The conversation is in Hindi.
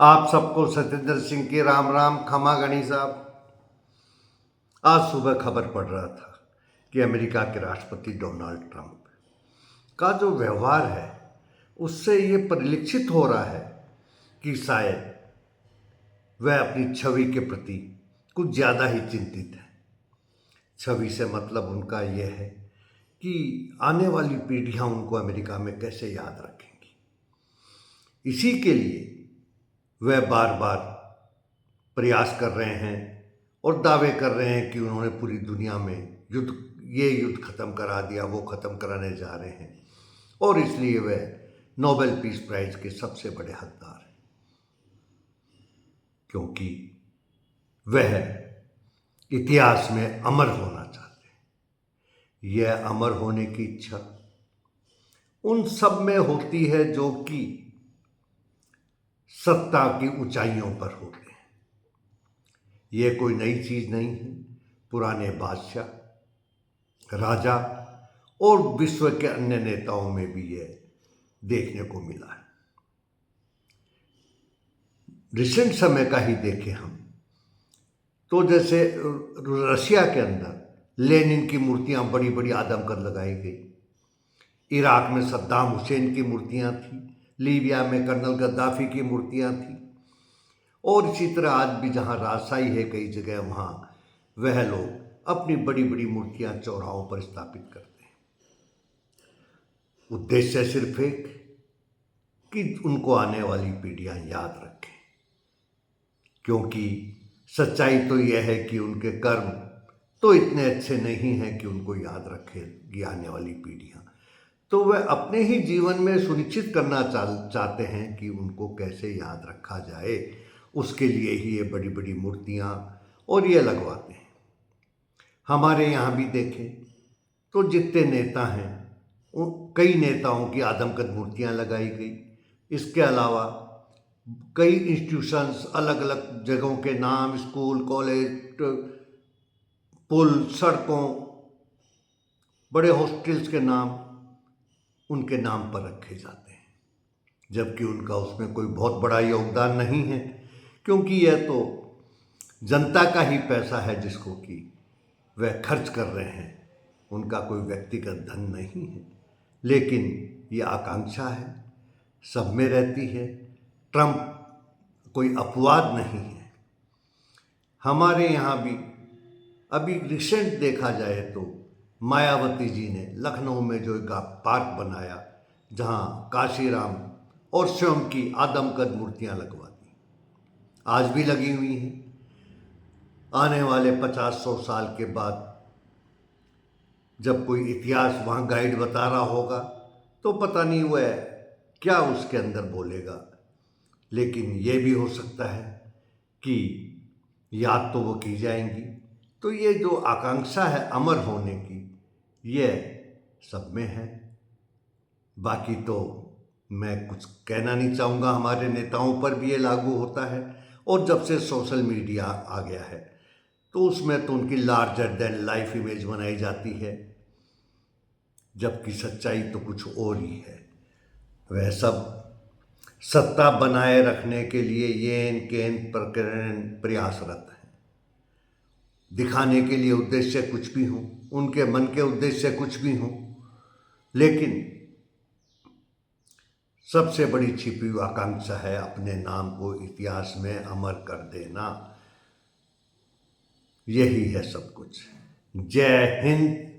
आप सबको सत्येंद्र सिंह की राम राम। खमा गणी साहब, आज सुबह खबर पढ़ रहा था कि अमेरिका के राष्ट्रपति डोनाल्ड ट्रंप का जो व्यवहार है उससे ये परिलक्षित हो रहा है कि शायद वह अपनी छवि के प्रति कुछ ज़्यादा ही चिंतित है। छवि से मतलब उनका यह है कि आने वाली पीढ़ियां उनको अमेरिका में कैसे याद रखेंगी। इसी के लिए वह बार बार प्रयास कर रहे हैं और दावे कर रहे हैं कि उन्होंने पूरी दुनिया में युद्ध खत्म करा दिया, वो खत्म कराने जा रहे हैं और इसलिए वह नोबेल पीस प्राइज के सबसे बड़े हकदार हैं, क्योंकि वह इतिहास में अमर होना चाहते हैं। यह अमर होने की इच्छा उन सब में होती है जो कि सत्ता की ऊंचाइयों पर होते हैं। यह कोई नई चीज नहीं है। पुराने बादशाह, राजा और विश्व के अन्य नेताओं में भी यह देखने को मिला है। रिसेंट समय का ही देखें हम तो जैसे रशिया के अंदर लेनिन की मूर्तियां बड़ी बड़ी आदमकद लगाई गई, इराक में सद्दाम हुसैन की मूर्तियां थी, लीबिया में कर्नल गद्दाफी की मूर्तियां थी और इसी तरह आज भी जहां राजशाही है कई जगह वहां वह लोग अपनी बड़ी बड़ी मूर्तियां चौराहों पर स्थापित करते हैं। उद्देश्य सिर्फ एक कि उनको आने वाली पीढ़ियां याद रखें, क्योंकि सच्चाई तो यह है कि उनके कर्म तो इतने अच्छे नहीं हैं कि उनको याद रखेगी आने वाली पीढ़ियां। तो वह अपने ही जीवन में सुनिश्चित करना चाहते हैं कि उनको कैसे याद रखा जाए। उसके लिए ही ये बड़ी बड़ी मूर्तियां और ये लगवाते हैं। हमारे यहाँ भी देखें तो जितने नेता हैं कई नेताओं की आदमकद मूर्तियां लगाई गई। इसके अलावा कई इंस्टीट्यूशंस, अलग अलग जगहों के नाम, स्कूल, कॉलेज, पुल, सड़कों, बड़े हॉस्टल्स के नाम उनके नाम पर रखे जाते हैं, जबकि उनका उसमें कोई बहुत बड़ा योगदान नहीं है, क्योंकि यह तो जनता का ही पैसा है जिसको कि वह खर्च कर रहे हैं। उनका कोई व्यक्तिगत धन नहीं है, लेकिन ये आकांक्षा है, सब में रहती है। ट्रंप कोई अपवाद नहीं है। हमारे यहाँ भी अभी रिसेंट देखा जाए तो मायावती जी ने लखनऊ में जो एक पार्क बनाया जहाँ काशीराम और स्वयं की आदमकद मूर्तियाँ लगवा दी, आज भी लगी हुई हैं। आने वाले 50-100 साल के बाद जब कोई इतिहास वहाँ गाइड बता रहा होगा तो पता नहीं वह क्या उसके अंदर बोलेगा, लेकिन ये भी हो सकता है कि याद तो वो की जाएंगी। तो ये जो आकांक्षा है अमर होने की, यह सब में है। बाकी तो मैं कुछ कहना नहीं चाहूँगा। हमारे नेताओं पर भी ये लागू होता है और जब से सोशल मीडिया आ गया है तो उसमें तो उनकी लार्जर देन लाइफ इमेज बनाई जाती है, जबकि सच्चाई तो कुछ और ही है। वह सब सत्ता बनाए रखने के लिए येन केन प्रयासरत हैं, दिखाने के लिए उद्देश्य कुछ भी हों, उनके मन के उद्देश्य कुछ भी हों, लेकिन सबसे बड़ी छिपी हुई आकांक्षा है अपने नाम को इतिहास में अमर कर देना। यही है सब कुछ। जय हिंद,